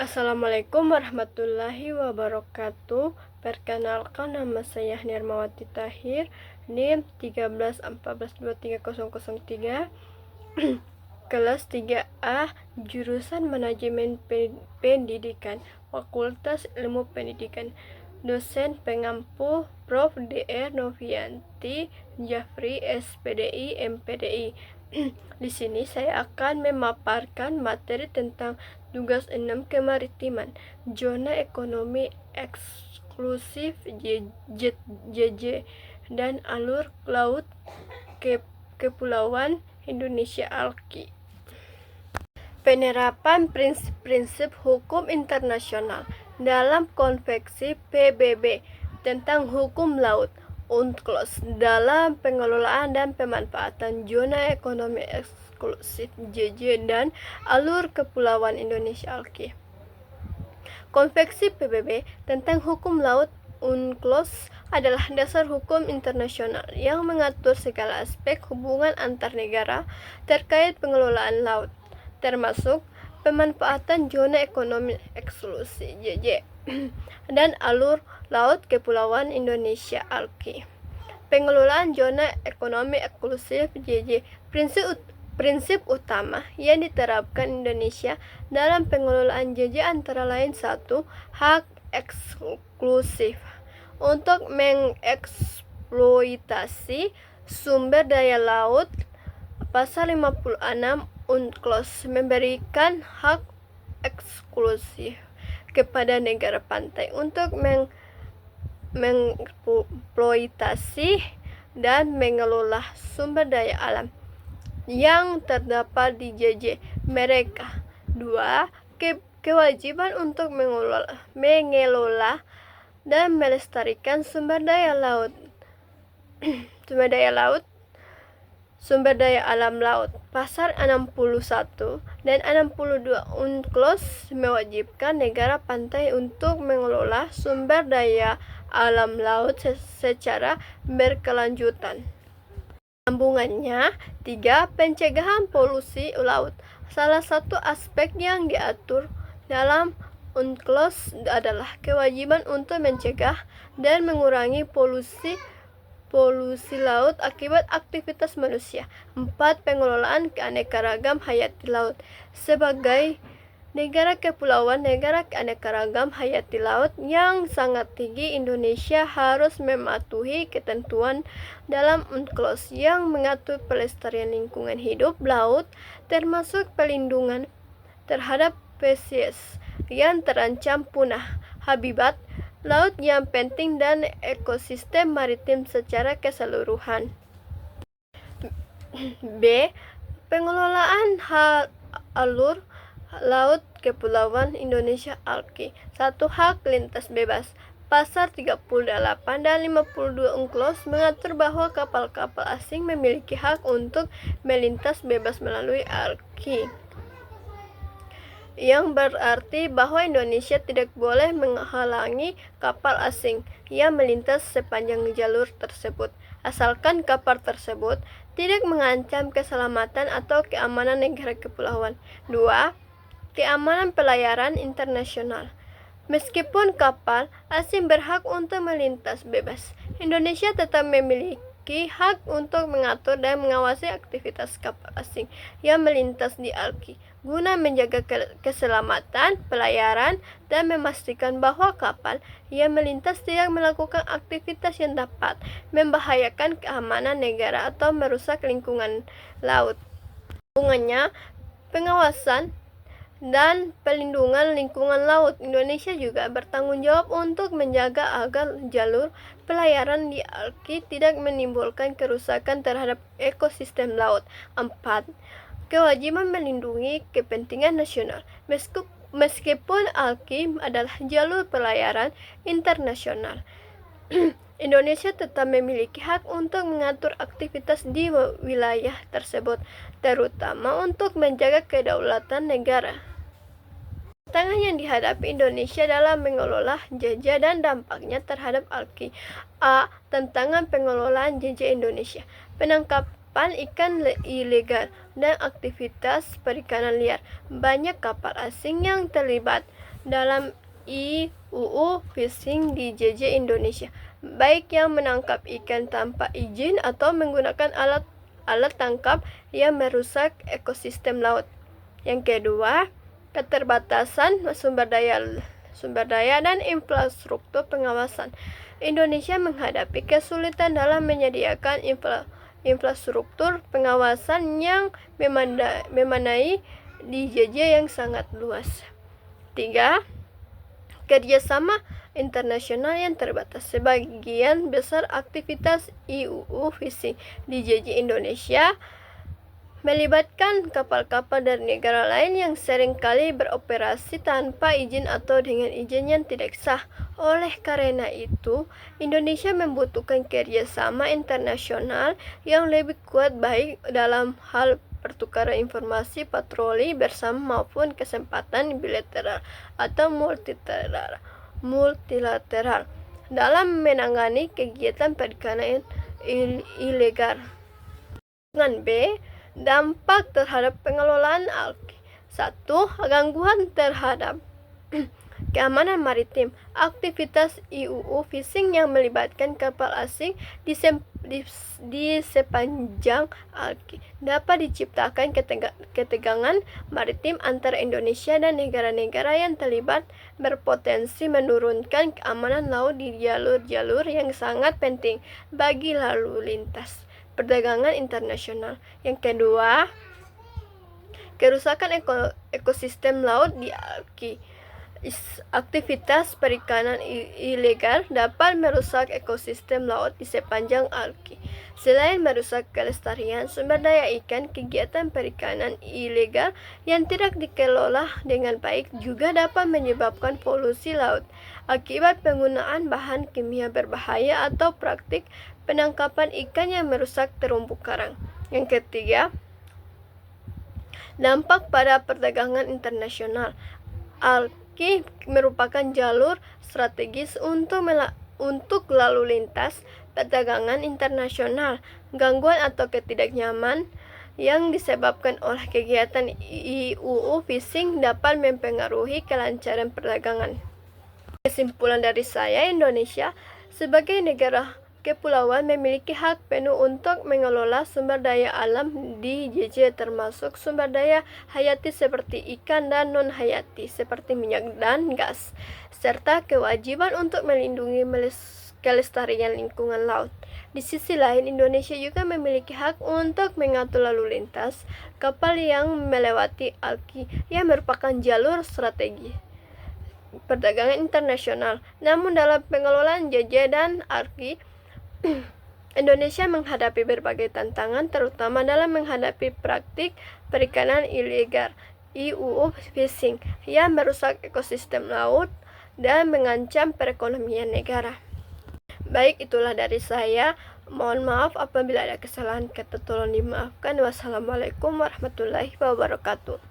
Assalamualaikum warahmatullahi wabarakatuh. Perkenalkan, nama saya Nirmawati Tahir, NIM 13142303, kelas 3A, jurusan Manajemen Pendidikan, Fakultas Ilmu Pendidikan. Dosen pengampu Prof. Dr. Novianti Jafri, SPDI, MPDI. Di sini saya akan memaparkan materi tentang tugas 6 kemaritiman, zona ekonomi eksklusif JJ, dan alur laut kepulauan Indonesia ALKI. Penerapan prinsip-prinsip hukum internasional dalam Konvensi PBB tentang hukum laut UNCLOS dalam pengelolaan dan pemanfaatan zona ekonomi eksklusif JJ dan alur kepulauan Indonesia ALKI. Konvensi PBB tentang hukum laut UNCLOS adalah dasar hukum internasional yang mengatur segala aspek hubungan antar negara terkait pengelolaan laut, termasuk pemanfaatan zona ekonomi eksklusif JJ dan alur laut kepulauan Indonesia ALKI. Pengelolaan zona ekonomi eksklusif JJ. Prinsip utama yang diterapkan Indonesia dalam pengelolaan JJ antara lain: 1. Hak eksklusif untuk mengeksploitasi sumber daya laut. Pasal 56 UNCLOS memberikan hak eksklusif kepada negara pantai untuk mengeksploitasi dan mengelola sumber daya alam yang terdapat di JJ mereka. 2. Kewajiban untuk mengelola dan melestarikan sumber daya alam laut. Pasal 61 dan 62 UNCLOS mewajibkan negara pantai untuk mengelola sumber daya alam laut secara berkelanjutan. Sambungannya. 3. Pencegahan polusi laut. Salah satu aspek yang diatur dalam UNCLOS adalah kewajiban untuk mencegah dan mengurangi polusi laut akibat aktivitas manusia. 4. Pengelolaan keanekaragam hayati laut. Sebagai negara kepulauan, negara keanekaragam hayati laut yang sangat tinggi, Indonesia harus mematuhi ketentuan dalam UNCLOS yang mengatur pelestarian lingkungan hidup laut, termasuk pelindungan terhadap spesies yang terancam punah, habitat laut yang penting, dan ekosistem maritim secara keseluruhan. B. Pengelolaan alur laut kepulauan Indonesia ALKI. 1. Hak lintas bebas. Pasal 38 dan 52 UNCLOS mengatur bahwa kapal-kapal asing memiliki hak untuk melintas bebas melalui ALKI, yang berarti bahwa Indonesia tidak boleh menghalangi kapal asing yang melintas sepanjang jalur tersebut, asalkan kapal tersebut tidak mengancam keselamatan atau keamanan negara kepulauan. 2. Keamanan pelayaran internasional. Meskipun kapal asing berhak untuk melintas bebas, Indonesia tetap memiliki hak untuk mengatur dan mengawasi aktivitas kapal asing yang melintas di ALKI, guna menjaga keselamatan pelayaran dan memastikan bahwa kapal yang melintas tidak melakukan aktivitas yang dapat membahayakan keamanan negara atau merusak lingkungan laut. Hubungannya, pengawasan dan pelindungan lingkungan laut. Indonesia juga bertanggung jawab untuk menjaga agar jalur pelayaran di ALKI tidak menimbulkan kerusakan terhadap ekosistem laut. 4. Kewajiban melindungi kepentingan nasional. Meskipun ALKI adalah jalur pelayaran internasional, Indonesia tetap memiliki hak untuk mengatur aktivitas di wilayah tersebut, terutama untuk menjaga kedaulatan negara. Tantangan yang dihadapi Indonesia dalam mengelola JJ dan dampaknya terhadap ALKI. A. Tantangan pengelolaan JJ Indonesia. Penangkapan ikan ilegal dan aktivitas perikanan liar. Banyak kapal asing yang terlibat dalam IUU Fishing di JJ Indonesia, baik yang menangkap ikan tanpa izin atau menggunakan alat tangkap yang merusak ekosistem laut. Yang kedua, keterbatasan sumber daya dan infrastruktur pengawasan. Indonesia menghadapi kesulitan dalam menyediakan infrastruktur pengawasan yang memadai di JJ yang sangat luas. 3. Kerjasama internasional yang terbatas. Sebagian besar aktivitas IUU Fishing di JJ Indonesia melibatkan kapal-kapal dari negara lain yang seringkali beroperasi tanpa izin atau dengan izin yang tidak sah. Oleh karena itu, Indonesia membutuhkan kerjasama internasional yang lebih kuat baik dalam hal pertukaran informasi patroli bersama maupun kesempatan bilateral atau multilateral dalam menangani kegiatan perikanan ilegal. Dengan B, dampak terhadap pengelolaan alki. 1. Gangguan terhadap keamanan maritim. Aktivitas IUU Fishing yang melibatkan kapal asing di sepanjang alki dapat diciptakan ketegangan maritim antara Indonesia dan negara-negara yang terlibat, berpotensi menurunkan keamanan laut di jalur-jalur yang sangat penting bagi lalu lintas perdagangan internasional. Yang kedua, kerusakan ekosistem laut di alki. Aktivitas perikanan ilegal dapat merusak ekosistem laut di sepanjang alki. Selain merusak kelestarian sumber daya ikan, kegiatan perikanan ilegal yang tidak dikelola dengan baik juga dapat menyebabkan polusi laut akibat penggunaan bahan kimia berbahaya atau praktik penangkapan ikan yang merusak terumbu karang. Yang ketiga, dampak pada perdagangan internasional. Alki merupakan jalur strategis untuk lalu lintas perdagangan internasional. Gangguan atau ketidaknyaman yang disebabkan oleh kegiatan IUU Fishing dapat mempengaruhi kelancaran perdagangan. Kesimpulan dari saya, Indonesia sebagai negara kepulauan memiliki hak penuh untuk mengelola sumber daya alam di JJ, termasuk sumber daya hayati seperti ikan dan non-hayati seperti minyak dan gas, serta kewajiban untuk melindungi kelestarian lingkungan laut. Di sisi lain, Indonesia juga memiliki hak untuk mengatur lalu lintas kapal yang melewati alki yang merupakan jalur strategi perdagangan internasional. Namun dalam pengelolaan JJ dan alki, Indonesia menghadapi berbagai tantangan, terutama dalam menghadapi praktik perikanan ilegal IUU Fishing yang merusak ekosistem laut dan mengancam perekonomian negara. Baik, itulah dari saya. Mohon maaf apabila ada kesalahan kata, tolong dimaafkan. Wassalamualaikum warahmatullahi wabarakatuh.